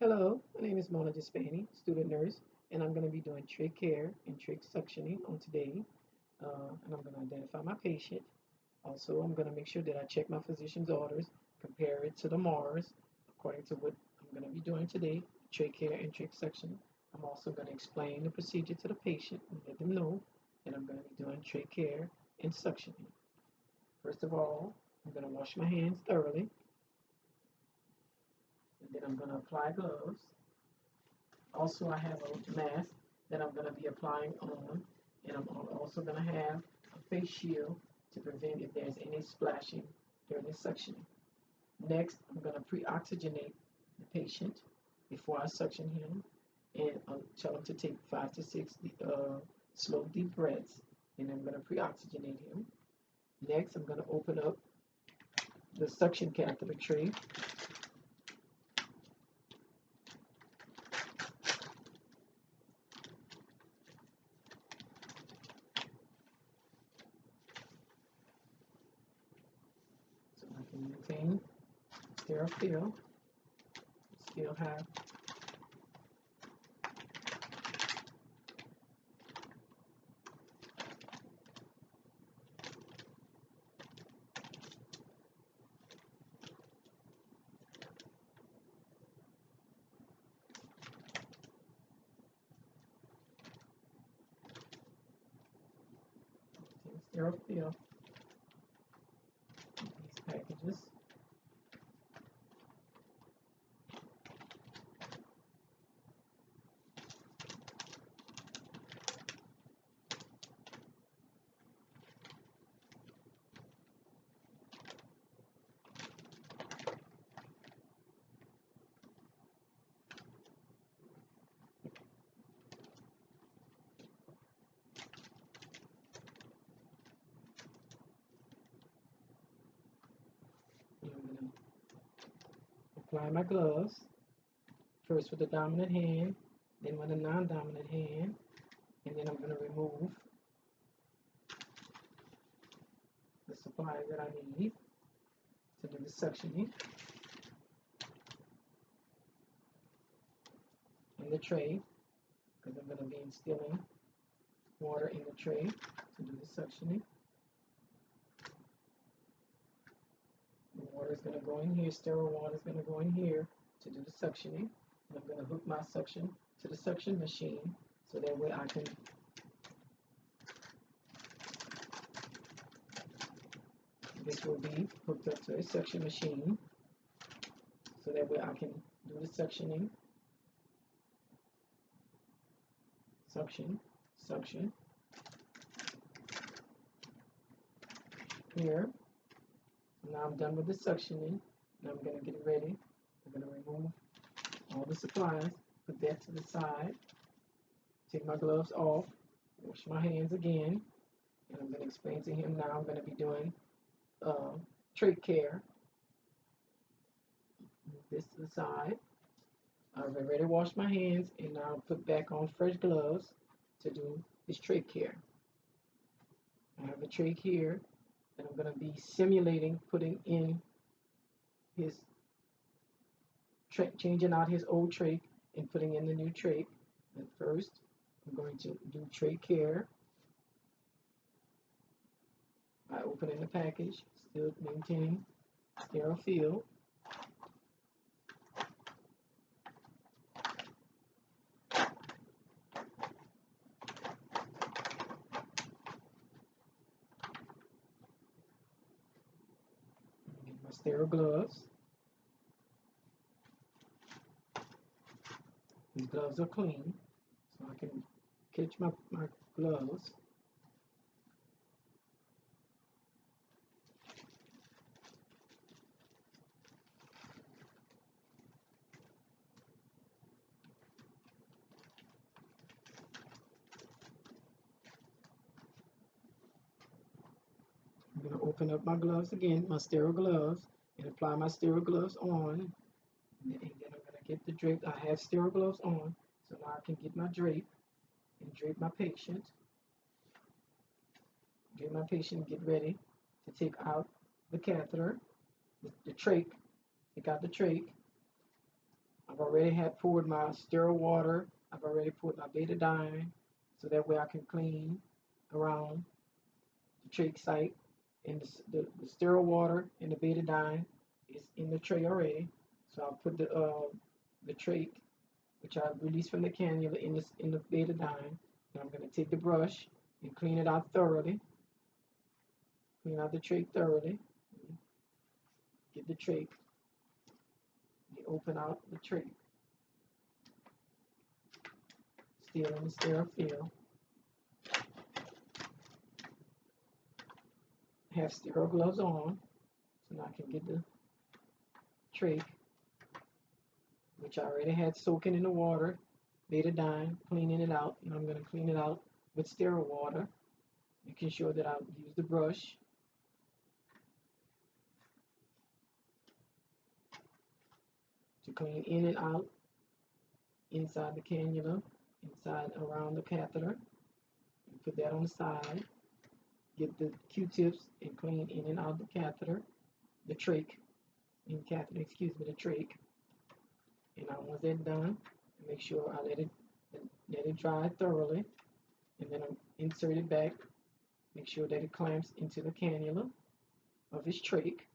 Hello, my name is Mona Despani, student nurse, and I'm going to be doing trach care and trach suctioning on today. And I'm going to identify my patient. Also, I'm going to make sure that I check my physician's orders, compare it to the MARS according to what I'm going to be doing today, trach care and trach suctioning. I'm also going to explain the procedure to the patient and let them know that I'm going to be doing trach care and suctioning. First of all, I'm going to wash my hands thoroughly, and then I'm going to apply gloves. Also, I have a mask that I'm going to be applying on, and I'm also going to have a face shield to prevent if there's any splashing during the suctioning. Next, I'm going to pre-oxygenate the patient before I suction him, and tell him to take 5 to 6 slow, deep breaths, and I'm going to pre-oxygenate him. Next, I'm going to open up the suction catheter tray. So I can maintain sterile fill, still have sterile fill these packages. And I'm going to apply my gloves, first with the dominant hand, then with the non-dominant hand, and then I'm going to remove the supply that I need to do the suctioning in the tray, because I'm going to be instilling water in the tray to do the suctioning. The water is going to go in here, sterile water is going to go in here to do the suctioning. And I'm going to hook my suction to the suction machine so that way I can this will be hooked up to a suction machine so that way I can do the suctioning. Suction, suction. Here. Now I'm done with the suctioning. Now I'm going to get it ready. I'm going to remove all the supplies, put that to the side, take my gloves off, wash my hands again, and I'm going to explain to him now I'm going to be doing trach care. Move this to the side. I've already washed my hands, and now I'll put back on fresh gloves to do his trach care. I have a trach here, and I'm going to be simulating putting in his changing out his old trach and putting in the new trach. And first, I'm going to do trach care by opening the package, still maintaining sterile fill. Get my sterile gloves. These gloves are clean, so I can catch my gloves. I'm going to open up my gloves again, my sterile gloves, and apply my sterile gloves on. And then I'm going to get the drape. I have sterile gloves on, so now I can get my drape and drape my patient. Drape my patient, get ready to take out the catheter, the trach, take out the trach. I've already had poured my sterile water. I've already poured my betadine, so that way I can clean around the trach site. And the sterile water and the betadine is in the tray already. So I'll put the trach, which I released from the cannula, in the betadine. And I'm going to take the brush and clean it out thoroughly. Clean out the trach thoroughly. Get the trach. Open out the trach. Still in the sterile field. Have sterile gloves on, so now I can get the trach, which I already had soaking in the water, betadine, cleaning it out, and I'm going to clean it out with sterile water, making sure that I use the brush. To clean in and out, inside the cannula, inside around the catheter, and put that on the side. Get the Q-tips and clean in and out the catheter, the trach, the trach. And once that's done, make sure I let it dry thoroughly, and then I insert it back. Make sure that it clamps into the cannula of his trach.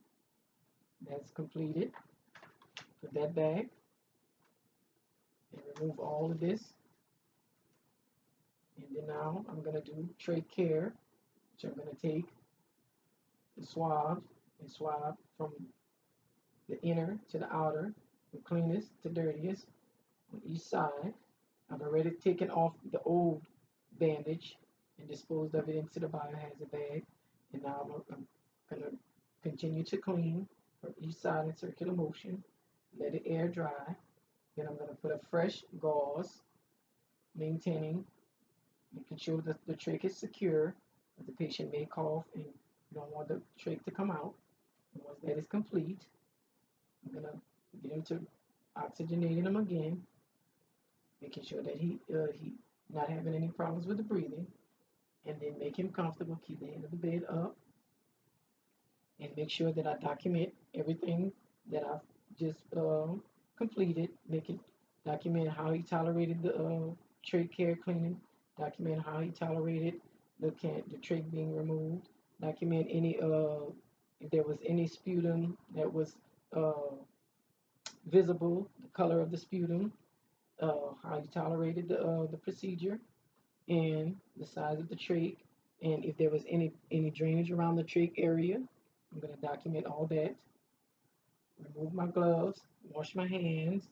That's completed. Put that back and remove all of this. And then now I'm going to do trach care, which I'm going to take the swab and swab from the inner to the outer, from cleanest to dirtiest on each side. I've already taken off the old bandage and disposed of it into the biohazard bag. And now I'm going to continue to clean from each side in circular motion. Let it air dry. Then I'm going to put a fresh gauze, making sure that the trach is secure. The patient may cough and you don't want the trach to come out. And once that is complete, I'm going to get into oxygenating him again, making sure that he not having any problems with the breathing, and then make him comfortable, keep the end of the bed up, and make sure that I document everything that I've just completed, document how he tolerated the trach care cleaning, document how he tolerated the trach being removed, document any if there was any sputum that was visible, the color of the sputum, how he tolerated the procedure, and the size of the trach, and if there was any drainage around the trach area. I'm going to document all that. Remove my gloves, wash my hands,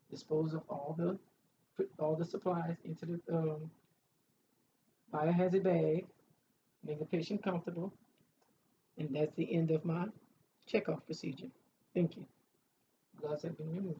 dispose of put all the supplies into the biohazard bag, make the patient comfortable, and that's the end of my checkoff procedure. Thank you. Gloves have been removed.